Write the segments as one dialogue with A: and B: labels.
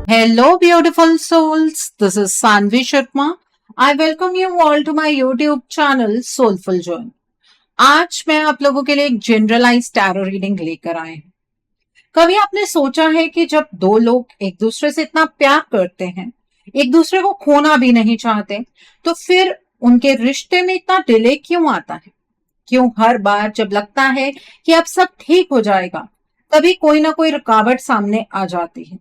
A: Hello, beautiful souls. This is Sanvi Sharma. I welcome you all to my YouTube channel Soulful Joy. आज मैं आप लोगों के लिए एक जनरलाइज टैरो रीडिंग लेकर आए हूं। कभी आपने सोचा है कि जब दो लोग एक दूसरे से इतना प्यार करते हैं, एक दूसरे को खोना भी नहीं चाहते, तो फिर उनके रिश्ते में इतना डिले क्यों आता है? क्यों हर बार जब लगता है कि अब सब ठीक हो जाएगा, तभी कोई ना कोई रुकावट सामने आ जाती है?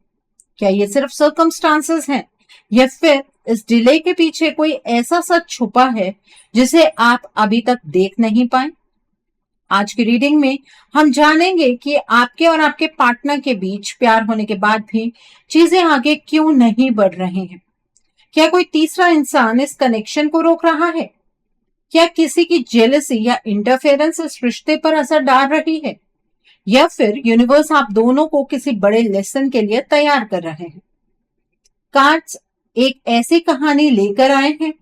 A: क्या ये सिर्फ सर्कमस्टांसेस हैं, या फिर इस डिले के पीछे कोई ऐसा सच छुपा है जिसे आप अभी तक देख नहीं पाए? आज की रीडिंग में हम जानेंगे कि आपके और आपके पार्टनर के बीच प्यार होने के बाद भी चीजें आगे क्यों नहीं बढ़ रही हैं। क्या कोई तीसरा इंसान इस कनेक्शन को रोक रहा है? क्या किसी की जेलसी या इंटरफेरेंस इस रिश्ते पर असर डाल रही है, या फिर यूनिवर्स आप दोनों को किसी बड़े लेसन के लिए तैयार कर रहे हैं? कार्ड्स एक ऐसी कहानी लेकर आए हैं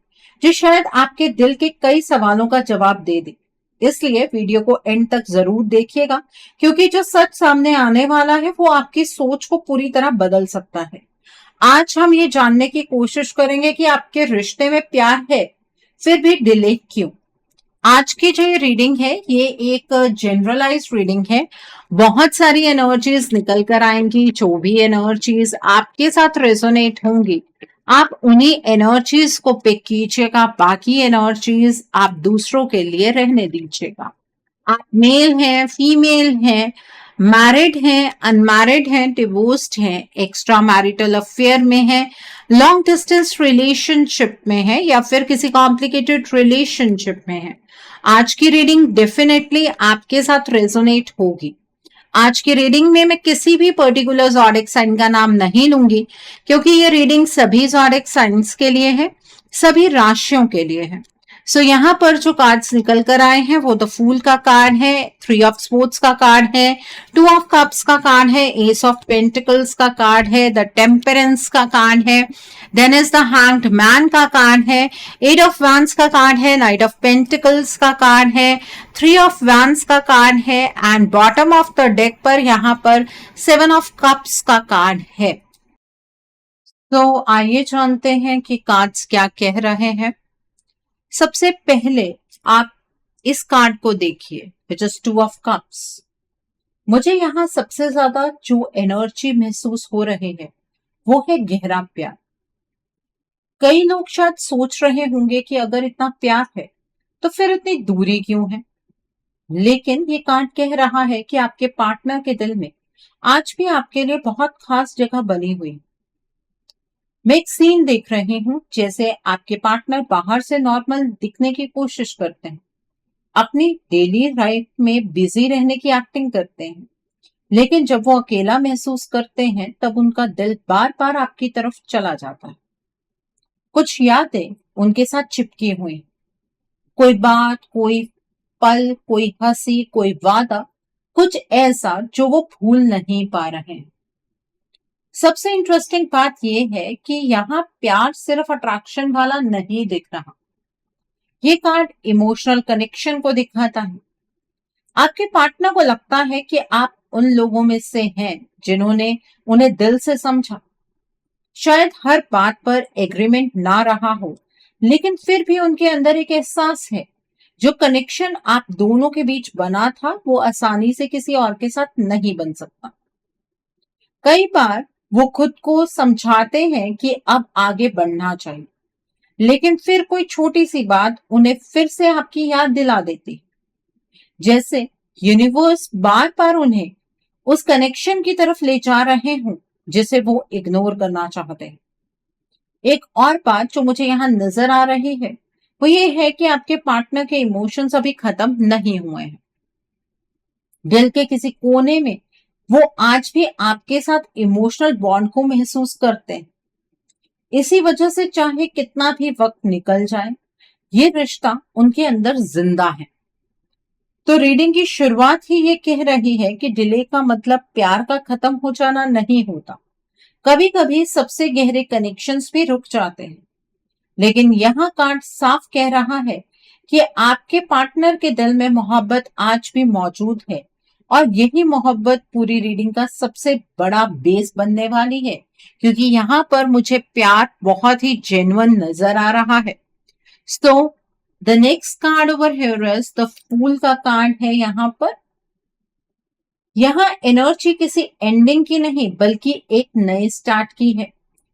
A: जो शायद आपके दिल के कई सवालों का जवाब दे दे। इसलिए वीडियो को एंड तक जरूर देखिएगा, क्योंकि जो सच सामने आने वाला है वो आपकी सोच को पूरी तरह बदल सकता है। आज हम ये जानने की कोशिश करेंगे कि आपके रिश्ते में प्यार है, फिर भी डिले क्यों। आज की जो ये रीडिंग है, ये एक जनरलाइज्ड रीडिंग है। बहुत सारी एनर्जीज निकल कर आएंगी। जो भी एनर्जीज आपके साथ रेजोनेट होंगी, आप उन्हीं एनर्जीज को पिक कीजिएगा। बाकी एनर्जीज आप दूसरों के लिए रहने दीजिएगा। आप मेल हैं, फीमेल हैं, मैरिड हैं, अनमैरिड हैं, डिवोर्स्ड हैं, एक्स्ट्रा मैरिटल अफेयर में हैं, लॉन्ग डिस्टेंस रिलेशनशिप में है, या फिर किसी कॉम्प्लिकेटेड रिलेशनशिप में है, आज की रीडिंग डेफिनेटली आपके साथ रेजोनेट होगी। आज की रीडिंग में मैं किसी भी पर्टिकुलर ज़ोडिएक साइन का नाम नहीं लूंगी, क्योंकि ये रीडिंग सभी ज़ोडिएक साइंस के लिए है, सभी राशियों के लिए है। सो यहाँ पर जो कार्ड्स निकल कर आए हैं वो द फूल का कार्ड है, 3 ऑफ स्पोर्ट्स का कार्ड है, 2 ऑफ कप्स का कार्ड है, एस ऑफ पेंटिकल्स का कार्ड है, द टेम्परेंस का कार्ड है, then is the hanged man का कार्ड है, 8 ऑफ वैंड्स का कार्ड है, नाइट ऑफ पेंटिकल्स का कार्ड है, 3 ऑफ वैंड्स का कार्ड है, and bottom of the deck पर यहाँ पर 7 ऑफ कप्स का कार्ड है। तो आइए जानते हैं कि कार्ड्स क्या कह रहे हैं। सबसे पहले आप इस कार्ड को देखिए, विच इज 2 ऑफ कप्स। मुझे यहां सबसे ज्यादा जो एनर्जी महसूस हो रही है वो है गहरा प्यार। कई लोग शायद सोच रहे होंगे कि अगर इतना प्यार है तो फिर इतनी दूरी क्यों है, लेकिन ये कार्ड कह रहा है कि आपके पार्टनर के दिल में आज भी आपके लिए बहुत खास जगह बनी हुई है। मैं एक सीन देख रही हूँ, जैसे आपके पार्टनर बाहर से नॉर्मल दिखने की कोशिश करते हैं, अपनी डेली लाइफ में बिजी रहने की एक्टिंग करते हैं, लेकिन जब वो अकेला महसूस करते हैं तब उनका दिल बार बार आपकी तरफ चला जाता है। कुछ यादें उनके साथ चिपकी हुई, कोई बात, कोई पल, कोई हंसी, कोई वादा, कुछ ऐसा जो वो भूल नहीं पा रहे हैं। सबसे इंटरेस्टिंग बात यह है कि यहाँ प्यार सिर्फ अट्रैक्शन वाला नहीं दिख रहा। ये कार्ड इमोशनल कनेक्शन को दिखाता है। आपके पार्टनर को लगता है कि आप उन लोगों में से हैं जिन्होंने उन्हें दिल से समझा। शायद हर बात पर एग्रीमेंट ना रहा हो, लेकिन फिर भी उनके अंदर एक एहसास है, जो कनेक्शन आप दोनों के बीच बना था वो आसानी से किसी और के साथ नहीं बन सकता। कई बार वो खुद को समझाते हैं कि अब आगे बढ़ना चाहिए, लेकिन फिर कोई छोटी सी बात उन्हें फिर से आपकी याद दिला देती, जैसे यूनिवर्स बार बार उन्हें उस कनेक्शन की तरफ ले जा रहे हों जिसे वो इग्नोर करना चाहते हैं। एक और बात जो मुझे यहाँ नजर आ रही है वो ये है कि आपके पार्टनर के इमोशंस अभी खत्म नहीं हुए हैं। दिल के किसी कोने में वो आज भी आपके साथ इमोशनल बॉन्ड को महसूस करते हैं। इसी वजह से चाहे कितना भी वक्त निकल जाए, ये रिश्ता उनके अंदर जिंदा है। तो रीडिंग की शुरुआत ही ये कह रही है कि डिले का मतलब प्यार का खत्म हो जाना नहीं होता। कभी कभी सबसे गहरे कनेक्शंस भी रुक जाते हैं, लेकिन यहाँ कार्ड साफ कह रहा है कि आपके पार्टनर के दिल में मोहब्बत आज भी मौजूद है और यही मोहब्बत पूरी रीडिंग का सबसे बड़ा बेस बनने वाली है, क्योंकि यहाँ पर मुझे प्यार बहुत ही जेन्युइन नजर आ रहा है। So the next card over here is the fool का कार्ड है। यहाँ पर यहाँ एनर्जी किसी एंडिंग की नहीं बल्कि एक नए स्टार्ट की है।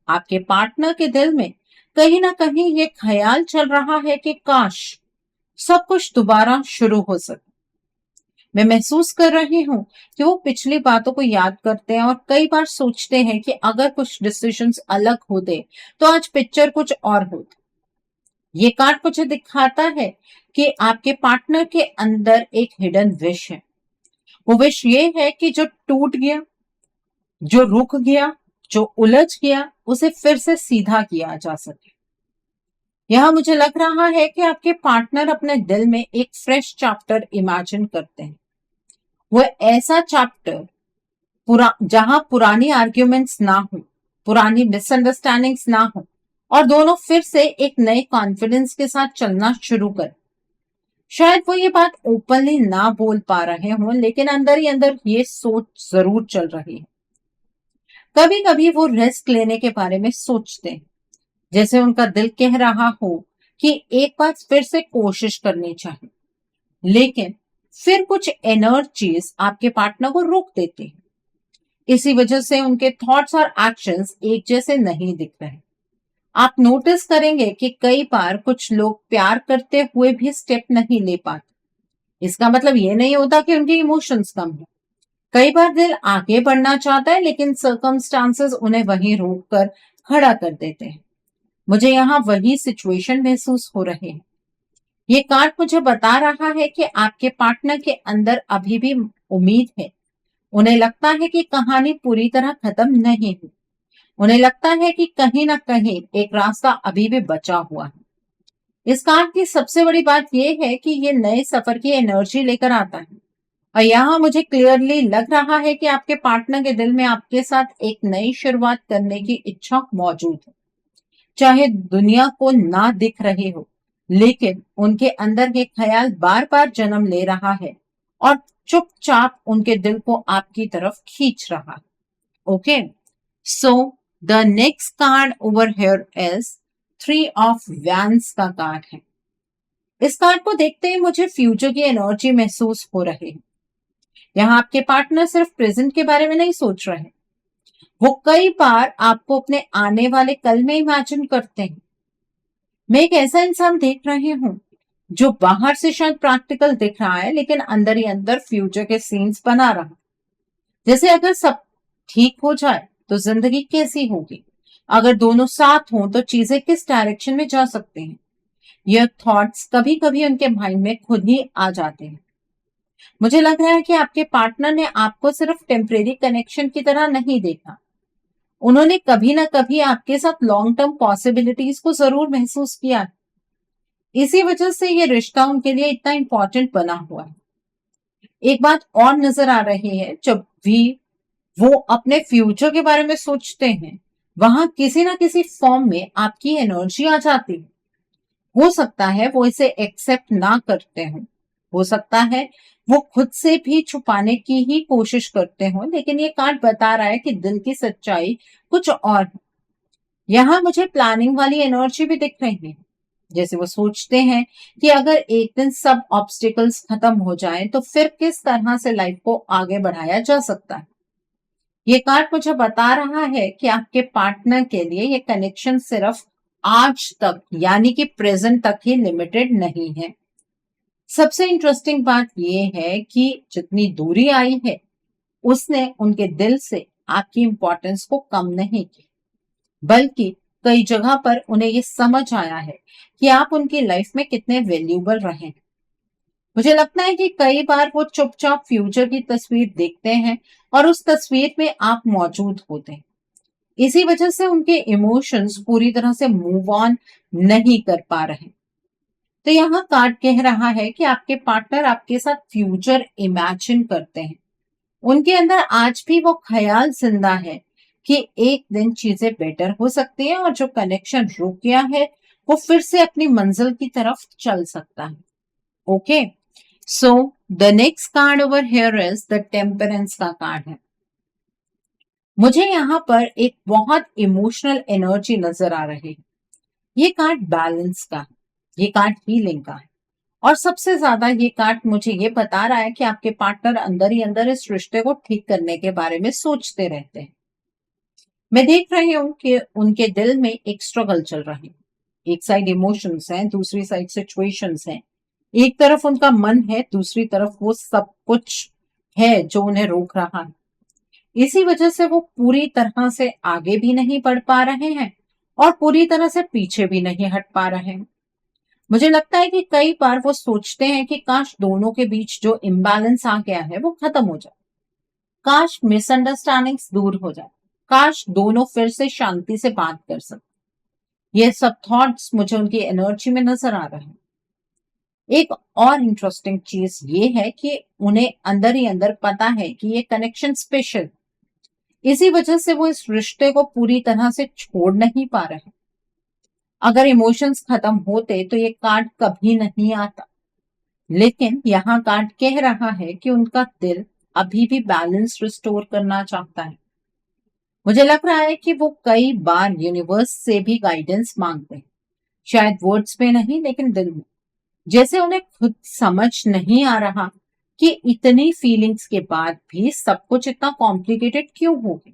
A: आपके पार्टनर के दिल में कहीं ना कहीं ये ख्याल चल रहा है कि काश सब कुछ दोबारा शुरू हो सके। मैं महसूस कर रही हूँ कि वो पिछली बातों को याद करते हैं और कई बार सोचते हैं कि अगर कुछ डिसीजंस अलग होते तो आज पिक्चर कुछ और होती। ये कार्ड मुझे दिखाता है कि आपके पार्टनर के अंदर एक हिडन विश है। वो विश ये है कि जो टूट गया, जो रुक गया, जो उलझ गया, उसे फिर से सीधा किया जा सके। यह मुझे लग रहा है कि आपके पार्टनर अपने दिल में एक फ्रेश चैप्टर इमेजिन करते हैं। वो ऐसा चैप्टर जहां पुरानी आर्ग्यूमेंट्स ना हो, पुरानी मिसअंडरस्टैंडिंग्स ना हो और दोनों फिर से एक नए कॉन्फिडेंस के साथ चलना शुरू कर। शायद वो ये बात ओपनली ना बोल पा रहे हों, लेकिन अंदर ही अंदर ये सोच जरूर चल रही है। कभी कभी वो रिस्क लेने के बारे में सोचते हैं, जैसे उनका दिल कह रहा हो कि एक बार फिर से कोशिश करनी चाहिए, लेकिन फिर कुछ एनर्जीज आपके पार्टनर को रोक देती हैं। इसी वजह से उनके थॉट्स और एक्शंस एक जैसे नहीं दिख रहे। आप नोटिस करेंगे कि कई बार कुछ लोग प्यार करते हुए भी स्टेप नहीं ले पाते। इसका मतलब ये नहीं होता कि उनके इमोशंस कम है। कई बार दिल आगे बढ़ना चाहता है, लेकिन सर्कमस्टांसेस उन्हें वहीं रोक कर खड़ा कर देते हैं। मुझे यहाँ वही सिचुएशन महसूस हो रहे हैं। ये कार्ड मुझे बता रहा है कि आपके पार्टनर के अंदर अभी भी उम्मीद है। उन्हें लगता है कि कहानी पूरी तरह खत्म नहीं हुई। उन्हें लगता है कि कहीं ना कहीं एक रास्ता अभी भी बचा हुआ है। इस कार्ड की सबसे बड़ी बात यह है कि ये नए सफर की एनर्जी लेकर आता है और यहाँ मुझे क्लियरली लग रहा है कि आपके पार्टनर के दिल में आपके साथ एक नई शुरुआत करने की इच्छा मौजूद है। चाहे दुनिया को ना दिख रही हो, लेकिन उनके अंदर ये ख्याल बार बार जन्म ले रहा है और चुपचाप उनके दिल को आपकी तरफ खींच रहा है। Okay, so the next card over here is 3 of wands का कार्ड है। इस कार्ड को देखते ही मुझे फ्यूचर की एनर्जी महसूस हो रही है। यहाँ आपके पार्टनर सिर्फ प्रेजेंट के बारे में नहीं सोच रहे, वो कई बार आपको अपने आने वाले कल में इमेजिन करते हैं। मैं एक ऐसा इंसान देख रही हूँ जो बाहर से शायद प्रैक्टिकल दिख रहा है, लेकिन अंदर ही अंदर फ्यूचर के सीन्स बना रहा। जैसे अगर सब ठीक हो जाए तो जिंदगी कैसी होगी, अगर दोनों साथ हों तो चीजें किस डायरेक्शन में जा सकते हैं। यह थॉट्स कभी कभी उनके माइंड में खुद ही आ जाते हैं। मुझे लग रहा है कि आपके पार्टनर ने आपको सिर्फ टेम्परेरी कनेक्शन की तरह नहीं देखा। उन्होंने कभी ना कभी आपके साथ लॉन्ग टर्म पॉसिबिलिटीज को जरूर महसूस किया। इसी वजह से ये रिश्ता उनके लिए इतना इंपॉर्टेंट बना हुआ है। एक बात और नजर आ रही है, जब भी वो अपने फ्यूचर के बारे में सोचते हैं, वहां किसी ना किसी फॉर्म में आपकी एनर्जी आ जाती है। हो सकता है वो इसे एक्सेप्ट ना करते हो सकता है वो खुद से भी छुपाने की ही कोशिश करते हो, लेकिन ये कार्ड बता रहा है कि दिल की सच्चाई कुछ और है। यहाँ मुझे प्लानिंग वाली एनर्जी भी दिख रही है, जैसे वो सोचते हैं कि अगर एक दिन सब ऑब्स्टिकल्स खत्म हो जाएं तो फिर किस तरह से लाइफ को आगे बढ़ाया जा सकता है। ये कार्ड मुझे बता रहा है कि आपके पार्टनर के लिए ये कनेक्शन सिर्फ आज तक यानी कि प्रेजेंट तक ही लिमिटेड नहीं है। सबसे इंटरेस्टिंग बात यह है कि जितनी दूरी आई है उसने उनके दिल से आपकी इंपॉर्टेंस को कम नहीं की, बल्कि कई जगह पर उन्हें ये समझ आया है कि आप उनकी लाइफ में कितने वैल्यूबल रहे हैं। मुझे लगता है कि कई बार वो चुपचाप फ्यूचर की तस्वीर देखते हैं और उस तस्वीर में आप मौजूद होते हैं। इसी वजह से उनके इमोशंस पूरी तरह से मूव ऑन नहीं कर पा रहे। तो यहाँ कार्ड कह रहा है कि आपके पार्टनर आपके साथ फ्यूचर इमेजिन करते हैं। उनके अंदर आज भी वो ख्याल जिंदा है कि एक दिन चीजें बेटर हो सकती हैं और जो कनेक्शन रुक गया है वो फिर से अपनी मंजिल की तरफ चल सकता है। Okay, so the next card over here is the temperance का कार्ड है। मुझे यहाँ पर एक बहुत इमोशनल एनर्जी नजर आ रही है। ये कार्ड बैलेंस का है, ये कार्ड हीलिंग का है, और सबसे ज्यादा ये कार्ड मुझे ये बता रहा है कि आपके पार्टनर अंदर ही अंदर इस रिश्ते को ठीक करने के बारे में सोचते रहते हैं। मैं देख रही हूँ कि उनके दिल में एक स्ट्रगल चल रहा है। एक साइड इमोशंस हैं, दूसरी साइड सिचुएशंस हैं। एक तरफ उनका मन है, दूसरी तरफ वो सब कुछ है जो उन्हें रोक रहा है। इसी वजह से वो पूरी तरह से आगे भी नहीं बढ़ पा रहे हैं और पूरी तरह से पीछे भी नहीं हट पा रहे हैं। मुझे लगता है कि कई बार वो सोचते हैं कि काश दोनों के बीच जो इम्बैलेंस आ गया है वो खत्म हो जाए, काश मिसअंडरस्टैंडिंग्स दूर हो जाए, काश दोनों फिर से शांति से बात कर सके। ये सब थॉट्स मुझे उनकी एनर्जी में नजर आ रहे हैं। एक और इंटरेस्टिंग चीज ये है कि उन्हें अंदर ही अंदर पता है कि ये कनेक्शन स्पेशल, इसी वजह से वो इस रिश्ते को पूरी तरह से छोड़ नहीं पा रहे। अगर इमोशंस खत्म होते तो ये कार्ड कभी नहीं आता, लेकिन यहाँ कार्ड कह रहा है कि उनका दिल अभी भी बैलेंस रिस्टोर करना चाहता है। मुझे लग रहा है कि वो कई बार यूनिवर्स से भी गाइडेंस मांगते हैं, शायद वर्ड्स में नहीं लेकिन दिल में। जैसे उन्हें खुद समझ नहीं आ रहा कि इतनी फीलिंग्स के बाद भी सब कुछ इतना कॉम्प्लिकेटेड क्यों हो गया।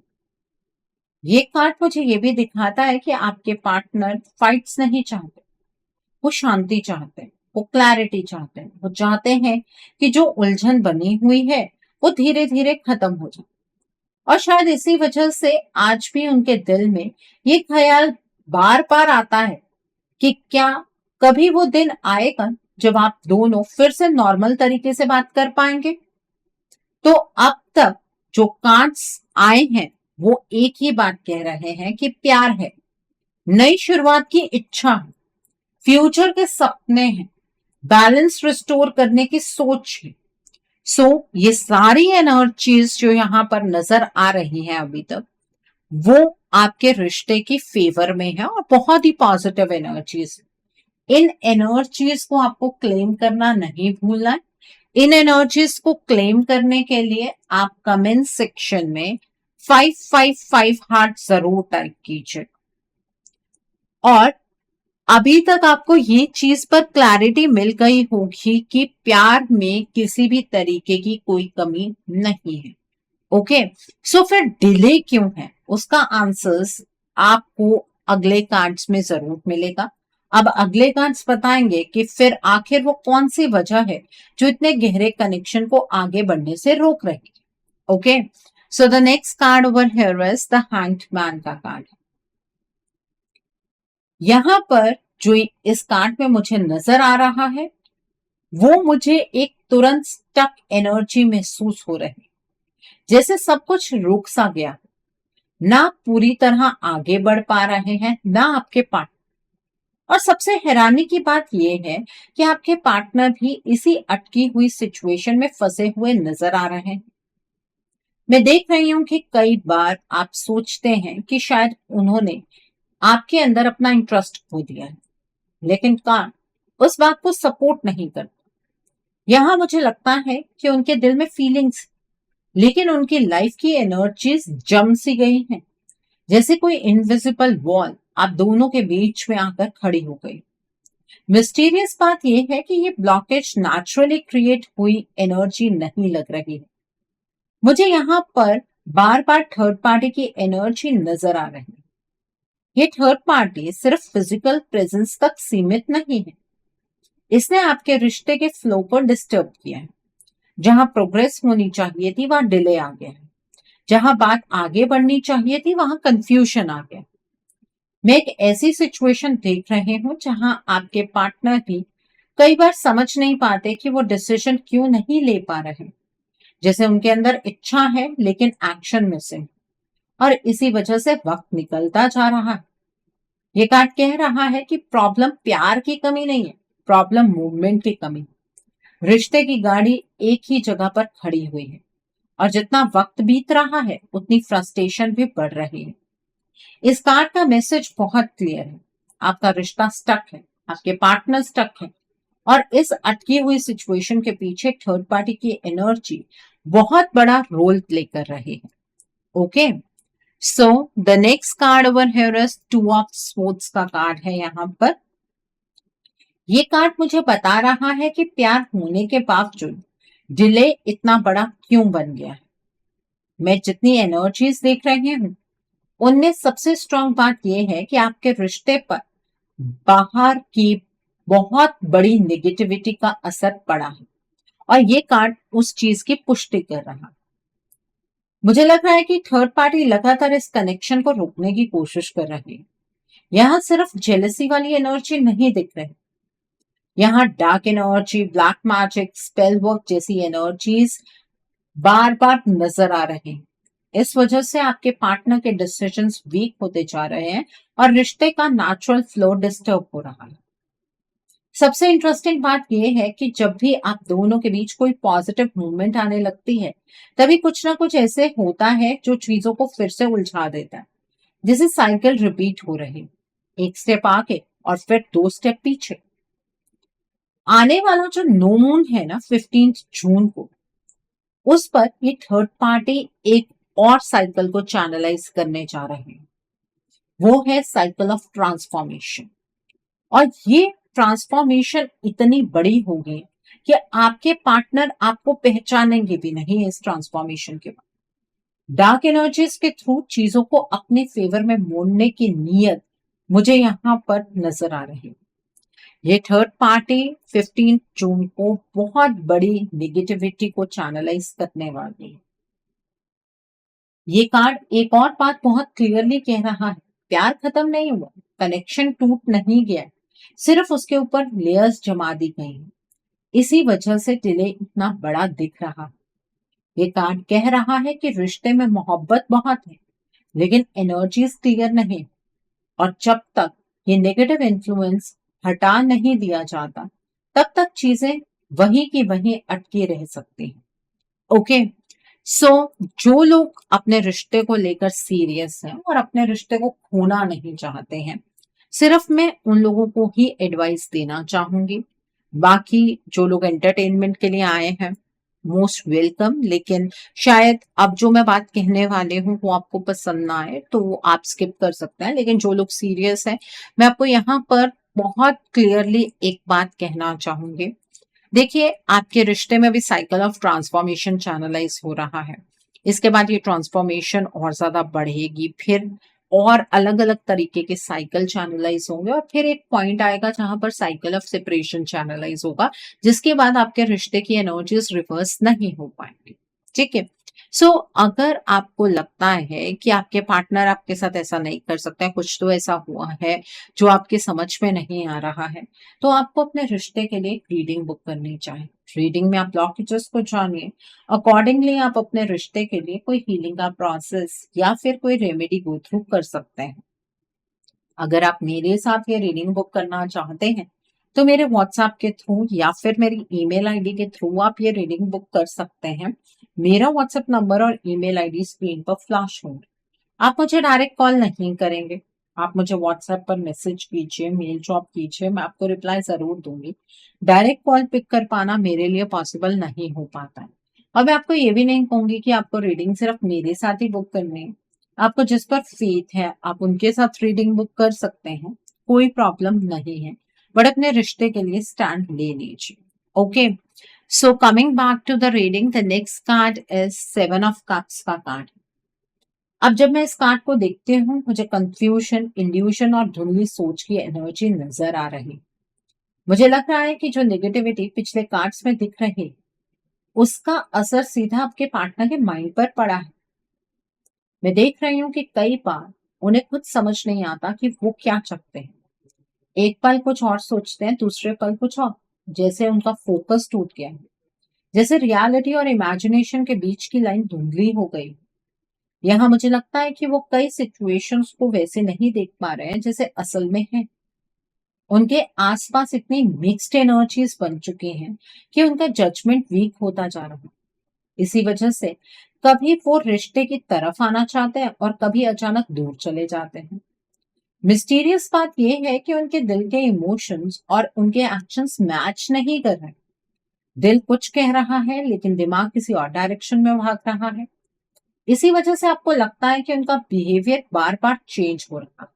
A: ये कार्ड मुझे ये भी दिखाता है कि आपके पार्टनर फाइट्स नहीं चाहते, वो शांति चाहते हैं, वो क्लैरिटी चाहते हैं, वो चाहते हैं कि जो उलझन बनी हुई है वो धीरे धीरे खत्म हो जाए। और शायद इसी वजह से आज भी उनके दिल में ये ख्याल बार बार आता है कि क्या कभी वो दिन आएगा जब आप दोनों फिर से नॉर्मल तरीके से बात कर पाएंगे। तो अब तक जो कार्ड्स आए हैं वो एक ही बात कह रहे हैं कि प्यार है, नई शुरुआत की इच्छा है, फ्यूचर के सपने हैं, बैलेंस रिस्टोर करने की सोच है। सो ये सारी एनर्जीज जो यहाँ पर नजर आ रही हैं अभी तक, वो आपके रिश्ते की फेवर में है और बहुत ही पॉजिटिव एनर्जीज। इन एनर्जीज को आपको क्लेम करना नहीं भूलना है। इन एनर्जीज को क्लेम करने के लिए आप कमेंट सेक्शन में 555 हार्ट जरूर टाइप कीजिए। और अभी तक आपको ये चीज पर क्लैरिटी मिल गई होगी कि प्यार में किसी भी तरीके की कोई कमी नहीं है। ओके, सो फिर डिले क्यों है, उसका आंसर्स आपको अगले कार्ड्स में जरूर मिलेगा। अब अगले कार्ड्स बताएंगे कि फिर आखिर वो कौन सी वजह है जो इतने गहरे कनेक्शन को आगे बढ़ने से रोक रही है। Okay, so the next card over here is the hanged man का कार्ड। यहां पर जो इस कार्ड में मुझे नजर आ रहा है वो मुझे एक तुरंत स्टक एनर्जी महसूस हो रही, जैसे सब कुछ रुक सा गया, ना पूरी तरह आगे बढ़ पा रहे हैं ना आपके पार्टनर। और सबसे हैरानी की बात यह है कि आपके पार्टनर भी इसी अटकी हुई सिचुएशन में फंसे हुए नजर आ रहे हैं। मैं देख रही हूं कि कई बार आप सोचते हैं कि शायद उन्होंने आपके अंदर अपना इंटरेस्ट खो दिया है, लेकिन कार्ड उस बात को सपोर्ट नहीं करता। यहां मुझे लगता है कि उनके दिल में फीलिंग्स, लेकिन उनकी लाइफ की एनर्जीज जम सी गई हैं, जैसे कोई इनविजिबल वॉल आप दोनों के बीच में आकर खड़ी हो गई। मिस्टीरियस बात यह है कि ये ब्लॉकेज नेचुरली क्रिएट हुई एनर्जी नहीं लग रही है। मुझे यहाँ पर बार बार थर्ड पार्टी की एनर्जी नजर आ रही है। ये थर्ड पार्टी सिर्फ फिजिकल प्रेजेंस तक सीमित नहीं है, इसने आपके रिश्ते के फ्लो को डिस्टर्ब किया है। जहां प्रोग्रेस होनी चाहिए थी वहां डिले आ गया है, जहां बात आगे बढ़नी चाहिए थी वहां कंफ्यूजन आ गया। मैं एक ऐसी सिचुएशन देख रही हूं जहां आपके पार्टनर भी कई बार समझ नहीं पाते कि वो डिसीजन क्यों नहीं ले पा रहे, जैसे उनके अंदर इच्छा है लेकिन एक्शन मिसिंग, और इसी वजह से वक्त निकलता जा रहा है। ये कार्ड कह रहा है कि प्रॉब्लम प्यार की कमी नहीं है, प्रॉब्लम मूवमेंट की कमी। रिश्ते की गाड़ी एक ही जगह पर खड़ी हुई है और जितना वक्त बीत रहा है उतनी फ्रस्ट्रेशन भी बढ़ रही है। इस कार्ड का मैसेज बहुत क्लियर है, आपका रिश्ता स्टक है, आपके पार्टनर स्टक है, और इस अटकी हुई सिचुएशन के पीछे थर्ड पार्टी की एनर्जी बहुत बड़ा रोल प्ले कर रही है। Okay, so the next card over here is two of swords का कार्ड है यहाँ पर। ये कार्ड मुझे बता रहा है कि प्यार होने के बावजूद डिले इतना बड़ा क्यों बन गया है। मैं जितनी एनर्जीज देख रही हूँ उनमें सबसे स्ट्रांग बात यह है कि आपके रिश्ते पर बाहर की बहुत बड़ी नेगेटिविटी का असर पड़ा है और ये कार्ड उस चीज की पुष्टि कर रहा है। मुझे लग रहा है कि थर्ड पार्टी लगातार इस कनेक्शन को रोकने की कोशिश कर रही है। यहाँ सिर्फ जेलसी वाली एनर्जी नहीं दिख रही, यहाँ dark energy, black magic, spell work जैसी एनर्जीज बार बार नजर आ रहे हैं। इस वजह से आपके पार्टनर के डिसीजंस वीक होते जा रहे हैं और रिश्ते का नेचुरल फ्लो डिस्टर्ब हो रहा है। सबसे इंटरेस्टिंग बात यह है कि जब भी आप दोनों के बीच कोई पॉजिटिव मूवमेंट आने लगती है तभी कुछ ना कुछ ऐसे होता है जो चीजों को फिर से उलझा देता है, जैसे साइकिल रिपीट हो रही, एक स्टेप आगे और फिर 2 स्टेप पीछे। आने वाला जो नो मून है ना 15 जून को, उस पर ये थर्ड पार्टी एक और साइकिल को चैनलाइज करने जा रहे हैं। वो है साइकिल ऑफ ट्रांसफॉर्मेशन। और ये ट्रांसफॉर्मेशन इतनी बड़ी होगी कि आपके पार्टनर आपको पहचानेंगे भी नहीं इस ट्रांसफॉर्मेशन के बाद। डार्क एनर्जीज के थ्रू चीजों को अपने फेवर में मोड़ने की नीयत मुझे यहाँ पर नजर आ रही है। ये थर्ड पार्टी 15 जून को बहुत बड़ी नेगेटिविटी को चैनलाइज करने वाली है। ये कार्ड एक और बात बहुत क्लियरली कह रहा है, प्यार खत्म नहीं हुआ, कनेक्शन टूट नहीं गया, सिर्फ उसके ऊपर लेयर्स जमा दी गई हैं। इसी वजह से डिले इतना बड़ा दिख रहा है। ये कार्ड कह रहा है कि रिश्ते में मोहब्बत बहुत है लेकिन एनर्जीज क्लियर नहीं, और जब तक ये नेगेटिव इन्फ्लुएंस हटा नहीं दिया जाता तब तक चीजें वहीं की वहीं अटकी रह सकती हैं। ओके, सो जो लोग अपने रिश्ते को लेकर सीरियस हैं और अपने रिश्ते को खोना नहीं चाहते हैं, सिर्फ मैं उन लोगों को ही एडवाइस देना चाहूंगी। बाकी जो लोग एंटरटेनमेंट के लिए आए हैं, मोस्ट वेलकम, लेकिन शायद अब जो मैं बात कहने वाले हूँ वो आपको पसंद ना आए तो आप स्किप कर सकते हैं। लेकिन जो लोग सीरियस हैं, मैं आपको यहाँ पर बहुत क्लियरली एक बात कहना चाहूंगी। देखिए, आपके रिश्ते में भी साइकिल ऑफ ट्रांसफॉर्मेशन चैनलाइज हो रहा है। इसके बाद ये ट्रांसफॉर्मेशन और ज्यादा बढ़ेगी, फिर और अलग अलग तरीके के साइकिल चैनलाइज होंगे और फिर एक पॉइंट आएगा जहां पर साइकिल ऑफ सेपरेशन चैनलाइज होगा, जिसके बाद आपके रिश्ते की एनर्जीज रिवर्स नहीं हो पाएंगी। ठीक है, सो अगर आपको लगता है कि आपके पार्टनर आपके साथ ऐसा नहीं कर सकते, कुछ तो ऐसा हुआ है जो आपके समझ में नहीं आ रहा है, तो आपको अपने रिश्ते के लिए एक रीडिंग बुक करनी चाहिए। रीडिंग में आप ब्लॉकेजेस को जानिए, अकॉर्डिंगली आप अपने रिश्ते के लिए कोई हीलिंग का प्रोसेस या फिर कोई रेमेडी गो थ्रू कर सकते हैं। अगर आप मेरे साथ ये रीडिंग बुक करना चाहते हैं तो मेरे व्हाट्सएप के थ्रू या फिर मेरी ईमेल आईडी के थ्रू आप ये रीडिंग बुक कर सकते हैं। मेरा व्हाट्सएप नंबर और ईमेल आईडी स्क्रीन पर फ्लैश होंगे। आप मुझे डायरेक्ट कॉल नहीं करेंगे, आप मुझे व्हाट्सएप पर मैसेज कीजिए, मेल ड्रॉप कीजिए, मैं आपको रिप्लाई जरूर दूंगी। डायरेक्ट कॉल पिक कर पाना मेरे लिए पॉसिबल नहीं हो पाता है। और मैं आपको ये भी नहीं कहूंगी कि आपको रीडिंग सिर्फ मेरे साथ ही बुक करनी है। आपको जिस पर फेथ है आप उनके साथ रीडिंग बुक कर सकते हैं, कोई प्रॉब्लम नहीं है, बट अपने रिश्ते के लिए स्टैंड ले लीजिए। Okay, so coming back to the reading, the next card is 7 of cups का कार्ड। अब जब मैं इस कार्ड को देखती हूँ मुझे कंफ्यूजन, इल्यूशन और धुंधली सोच की एनर्जी नजर आ रही। मुझे लग रहा है कि जो नेगेटिविटी पिछले कार्ड्स में दिख रही उसका असर सीधा आपके पार्टनर के माइंड पर पड़ा है। मैं देख रही हूँ कि कई बार उन्हें खुद समझ नहीं आता कि वो क्या चाहते हैं। एक पल कुछ और सोचते हैं, दूसरे पल कुछ और, जैसे उनका फोकस टूट गया है, जैसे रियलिटी और इमेजिनेशन के बीच की लाइन धुंधली हो गई। यहाँ मुझे लगता है कि वो कई सिचुएशंस को वैसे नहीं देख पा रहे हैं जैसे असल में है। उनके आसपास इतनी मिक्स्ड एनर्जीज बन चुकी हैं कि उनका जजमेंट वीक होता जा रहा है। इसी वजह से कभी वो रिश्ते की तरफ आना चाहते हैं और कभी अचानक दूर चले जाते हैं। मिस्टीरियस बात यह है कि उनके दिल के इमोशंस और उनके एक्शंस मैच नहीं कर रहे। दिल कुछ कह रहा है लेकिन दिमाग किसी और डायरेक्शन में भाग रहा है। इसी वजह से आपको लगता है कि उनका बिहेवियर बार बार चेंज हो रहा है।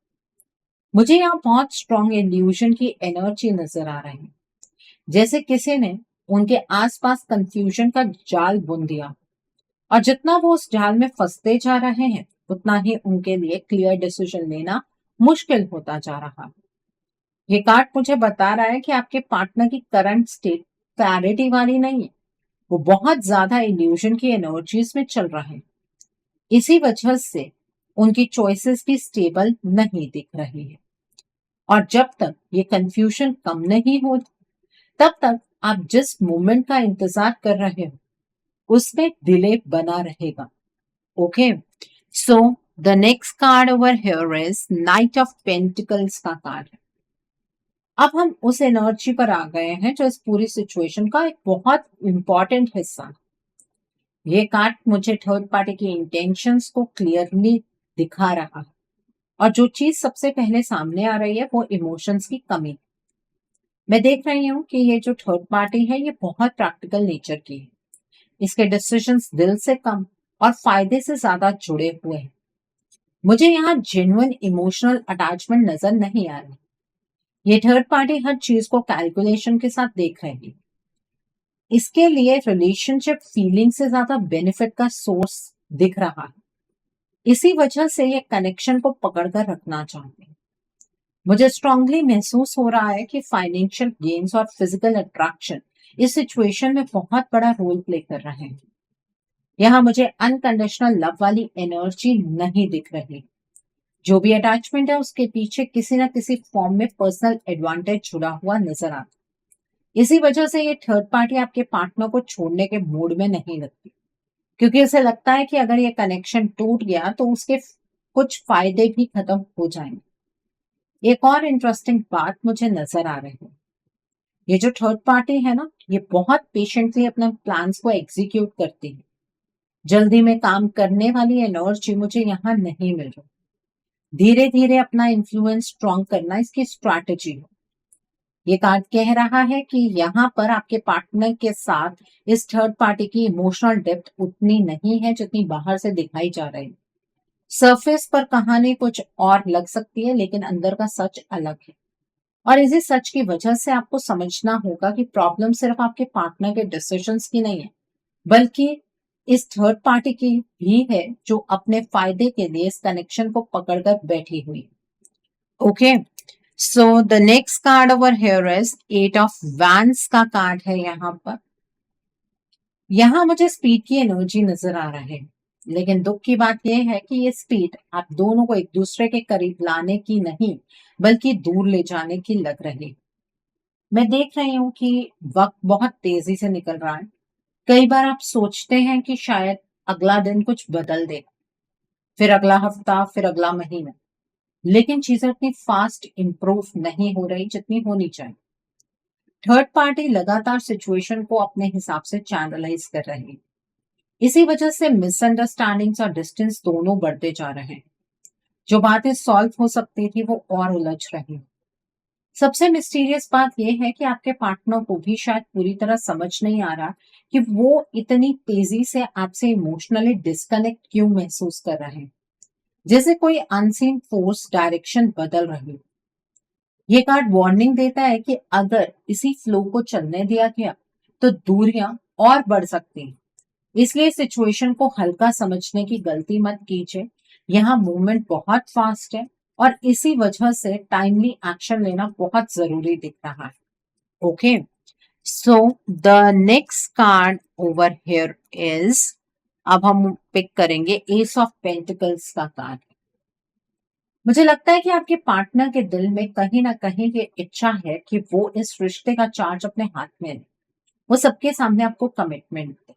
A: मुझे यहाँ बहुत स्ट्रॉन्ग इल्यूजन की एनर्जी नजर आ रही है, जैसे किसी ने उनके आसपास कंफ्यूजन का जाल बुन दिया और जितना वो उस जाल में फंसते जा रहे हैं उतना ही उनके लिए क्लियर डिसीजन लेना मुश्किल होता जा रहा है। ये कार्ड मुझे बता रहा है कि आपके पार्टनर की करंट स्टेट क्लैरिटी वाली नहीं है। वो बहुत ज्यादा इल्यूजन की एनर्जीज में चल रहे हैं। इसी वजह से उनकी चॉइसेस भी स्टेबल नहीं दिख रही है। और जब तक ये कंफ्यूजन कम नहीं हो तब तक आप जिस मोमेंट का इंतजार कर रहे हो उसमें डिले बना रहेगा। Okay, so the next card over here is night of pentacles का कार्ड है। अब हम उस एनर्जी पर आ गए हैं जो इस पूरी सिचुएशन का एक बहुत इंपॉर्टेंट हिस्सा है। ये कार्ड मुझे थर्ड पार्टी की इंटेंशंस को क्लियरली दिखा रहा है और जो चीज सबसे पहले सामने आ रही है वो इमोशंस की कमी। मैं देख रही हूँ कि ये जो थर्ड पार्टी है ये बहुत प्रैक्टिकल नेचर की है। इसके डिसीजंस दिल से कम और फायदे से ज्यादा जुड़े हुए हैं। मुझे यहाँ जेन्युइन इमोशनल अटैचमेंट नजर नहीं आ रही। ये थर्ड पार्टी हर चीज को कैलकुलेशन के साथ देख रही है। इसके लिए रिलेशनशिप फीलिंग से ज्यादा बेनिफिट का सोर्स दिख रहा है। इसी वजह से ये कनेक्शन को पकड़कर रखना चाहते हैं। मुझे स्ट्रांगली महसूस हो रहा है कि फाइनेंशियल गेन्स और फिजिकल अट्रैक्शन इस सिचुएशन में बहुत बड़ा रोल प्ले कर रहे हैं। यहाँ मुझे अनकंडीशनल लव वाली एनर्जी नहीं दिख रही। जो भी अटैचमेंट है उसके पीछे किसी ना किसी फॉर्म में पर्सनल एडवांटेज जुड़ा हुआ नजर आता है। इसी वजह से ये थर्ड पार्टी आपके पार्टनर को छोड़ने के मूड में नहीं लगती, क्योंकि उसे लगता है कि अगर ये कनेक्शन टूट गया तो उसके कुछ फायदे भी खत्म हो जाएंगे। एक और इंटरेस्टिंग बात मुझे नजर आ रही है, ये जो थर्ड पार्टी है ना ये बहुत पेशेंटली अपने प्लान्स को एग्जीक्यूट करती है। जल्दी में काम करने वाली एनर्जी मुझे यहाँ नहीं मिल रही। धीरे धीरे अपना इन्फ्लुएंस स्ट्रॉन्ग करना इसकी स्ट्रैटेजी है। ये कार्ड कह रहा है कि यहाँ पर आपके पार्टनर के साथ इस थर्ड पार्टी की इमोशनल डेप्थ उतनी नहीं है जितनी बाहर से दिखाई जा रही है। सरफेस पर कहानी कुछ और लग सकती है लेकिन अंदर का सच अलग है। और इसी सच की वजह से आपको समझना होगा कि प्रॉब्लम सिर्फ आपके पार्टनर के डिसीजंस की नहीं है, बल्कि इस थर्ड पार्टी की भी है जो अपने फायदे के लिए इस कनेक्शन को पकड़कर बैठी हुई। Okay, so the next card over here is 8 of wands का कार्ड है। यहाँ मुझे स्पीड की एनर्जी नजर आ रहा है, लेकिन दुख की बात यह है कि ये स्पीड आप दोनों को एक दूसरे के करीब लाने की नहीं बल्कि दूर ले जाने की लग रही। मैं देख रही हूँ कि वक्त बहुत तेजी से निकल रहा है। कई बार आप सोचते हैं कि शायद अगला दिन कुछ बदल दे, फिर अगला हफ्ता, फिर अगला महीना, लेकिन चीजें उतनी फास्ट इंप्रूव नहीं हो रही जितनी होनी चाहिए। थर्ड पार्टी लगातार सिचुएशन को अपने हिसाब से चैनलाइज कर रही है। इसी वजह से मिसअंडरस्टैंडिंग्स और डिस्टेंस दोनों बढ़ते जा रहे हैं। जो बातें सॉल्व हो सकती थी वो और उलझ रही। सबसे मिस्टीरियस बात यह है कि आपके पार्टनर को भी शायद पूरी तरह समझ नहीं आ रहा कि वो इतनी तेजी से आपसे इमोशनली डिस्कनेक्ट क्यों महसूस कर रहे हैं, जैसे कोई अनसीन फोर्स डायरेक्शन बदल रही हो। ये कार्ड वार्निंग देता है कि अगर इसी फ्लो को चलने दिया गया तो दूरियां और बढ़ सकती हैं। इसलिए सिचुएशन को हल्का समझने की गलती मत कीजिए। यहाँ मूवमेंट बहुत फास्ट है और इसी वजह से टाइमली एक्शन लेना बहुत जरूरी दिख रहा है। Okay, so the next card over here is, अब हम पिक करेंगे एस ऑफ पेंटिकल्स का कार्ड। मुझे लगता है कि आपके पार्टनर के दिल में कहीं ना कहीं ये इच्छा है कि वो इस रिश्ते का चार्ज अपने हाथ में ले। वो सबके सामने आपको कमिटमेंट दे।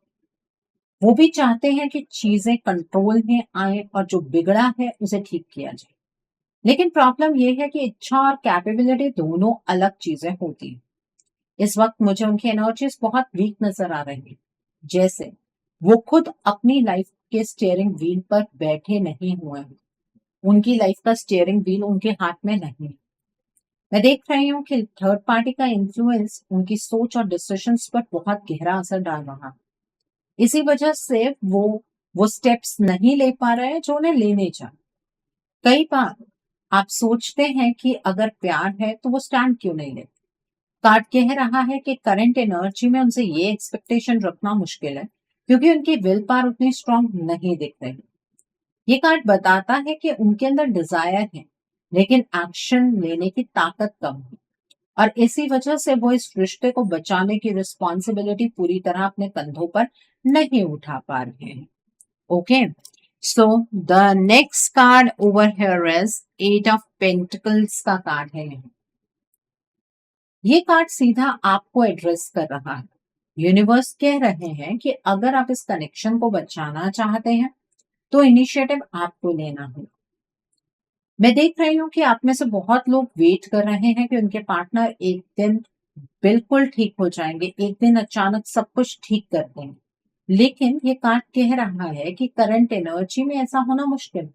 A: वो भी चाहते हैं कि चीजें कंट्रोल में आए और जो बिगड़ा है उसे ठीक किया जाए। लेकिन प्रॉब्लम यह है कि इच्छा और कैपेबिलिटी दोनों अलग चीजें होती हैं। इस वक्त मुझे उनकी एनर्जीज बहुत वीक नजर आ रही है, जैसे वो खुद अपनी लाइफ के स्टीयरिंग व्हील पर बैठे नहीं हुए हैं। उनकी लाइफ का स्टीयरिंग व्हील उनके हाथ में नहीं है। मैं देख रही हूँ कि थर्ड पार्टी का इन्फ्लुएंस उनकी सोच और डिसीजंस पर बहुत गहरा असर डाल रहा है। इसी वजह से वो स्टेप्स नहीं ले पा रहे हैं जो उन्हें लेने चाहिए। कई बार आप सोचते हैं कि अगर प्यार है तो वो स्टैंड क्यों नहीं लेते। कार्ड कह रहा है कि करंट एनर्जी में उनसे ये एक्सपेक्टेशन रखना मुश्किल है क्योंकि उनकी विल पावर उतनी स्ट्रांग नहीं दिख रही। ये कार्ड बताता है कि उनके अंदर डिजायर है लेकिन एक्शन लेने की ताकत कम है, और इसी वजह से वो इस रिश्ते को बचाने की रिस्पॉन्सिबिलिटी पूरी तरह अपने कंधों पर नहीं उठा पा रहे हैं। Okay, so the next card over here is eight of pentacles का कार्ड है। ये कार्ड सीधा आपको एड्रेस कर रहा है। यूनिवर्स कह रहे हैं कि अगर आप इस कनेक्शन को बचाना चाहते हैं तो इनिशिएटिव आपको लेना होगा। मैं देख रही हूँ कि आप में से बहुत लोग वेट कर रहे हैं कि उनके पार्टनर एक दिन बिल्कुल ठीक हो जाएंगे, एक दिन अचानक सब कुछ ठीक कर देंगे। लेकिन ये कार्ड कह रहा है कि करंट एनर्जी में ऐसा होना मुश्किल है।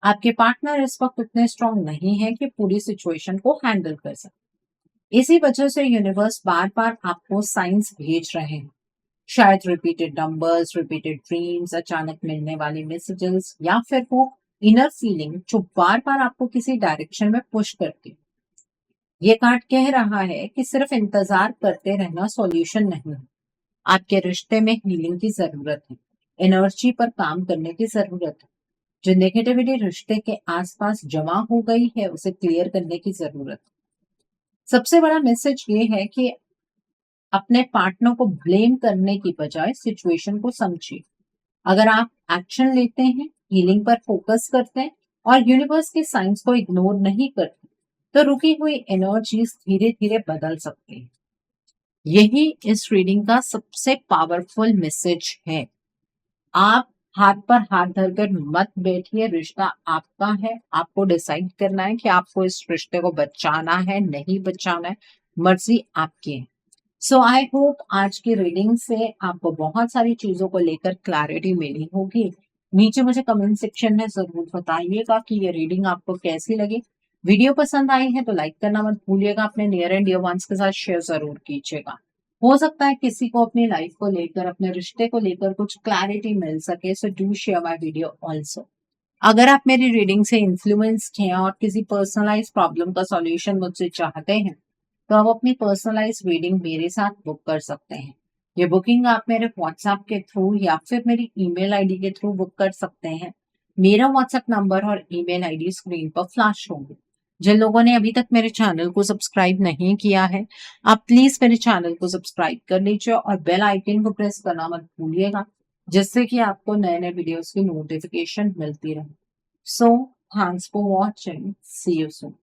A: आपके पार्टनर इस वक्त उतने स्ट्रांग नहीं है कि पूरी सिचुएशन को हैंडल कर सके। इसी वजह से यूनिवर्स बार बार आपको साइंस भेज रहे हैं। शायद रिपीटेड नंबर्स, रिपीटेड ड्रीम्स, अचानक मिलने वाली मैसेजेस, या फिर वो इनर फीलिंग जो बार बार आपको किसी डायरेक्शन में पुश करती है। ये कार्ड कह रहा है कि सिर्फ इंतजार करते रहना सॉल्यूशन नहीं है। आपके रिश्ते में हीलिंग की जरूरत है, एनर्जी पर काम करने की जरूरत है। जो नेगेटिविटी रिश्ते के आसपास जमा हो गई है उसे क्लियर करने की जरूरत है। सबसे बड़ा मैसेज ये है कि अपने पार्टनर को ब्लेम करने की बजाय सिचुएशन को समझिए। अगर आप एक्शन लेते हैं, हीलिंग पर फोकस करते हैं और यूनिवर्स के साइंस को इग्नोर नहीं करते तो रुकी हुई एनर्जीज धीरे धीरे बदल सकती है। यही इस रीडिंग का सबसे पावरफुल मैसेज है। आप हाथ पर हाथ धरकर मत बैठिए, रिश्ता आपका है। आपको डिसाइड करना है कि आपको इस रिश्ते को बचाना है, नहीं बचाना है, मर्जी आपकी है। सो आई होप आज की रीडिंग से आपको बहुत सारी चीजों को लेकर क्लैरिटी मिली होगी। नीचे मुझे कमेंट सेक्शन में जरूर बताइएगा कि ये रीडिंग आपको कैसी लगी। वीडियो पसंद आई है तो लाइक करना मत भूलिएगा, अपने नियर एंड डियर वंस के साथ शेयर जरूर कीजिएगा। हो सकता है किसी को अपनी लाइफ को लेकर, अपने रिश्ते को लेकर कुछ क्लैरिटी मिल सके, so do share my video also. अगर आप मेरी रीडिंग से इन्फ्लुएंस्ड हैं और किसी पर्सनलाइज प्रॉब्लम का सॉल्यूशन मुझसे चाहते हैं तो आप अपनी पर्सनलाइज रीडिंग मेरे साथ बुक कर सकते हैं। ये बुकिंग आप मेरे व्हाट्सएप के थ्रू या फिर मेरी ईमेल आईडी के थ्रू बुक कर सकते हैं। मेरा व्हाट्सएप नंबर और ईमेल आईडी स्क्रीन पर फ्लैश होंगे। जिन लोगों ने अभी तक मेरे चैनल को सब्सक्राइब नहीं किया है, आप प्लीज मेरे चैनल को सब्सक्राइब कर लीजिए और बेल आइकन को प्रेस करना मत भूलिएगा, जिससे कि आपको नए नए वीडियोस की नोटिफिकेशन मिलती रहे। So thanks for watching, see you soon.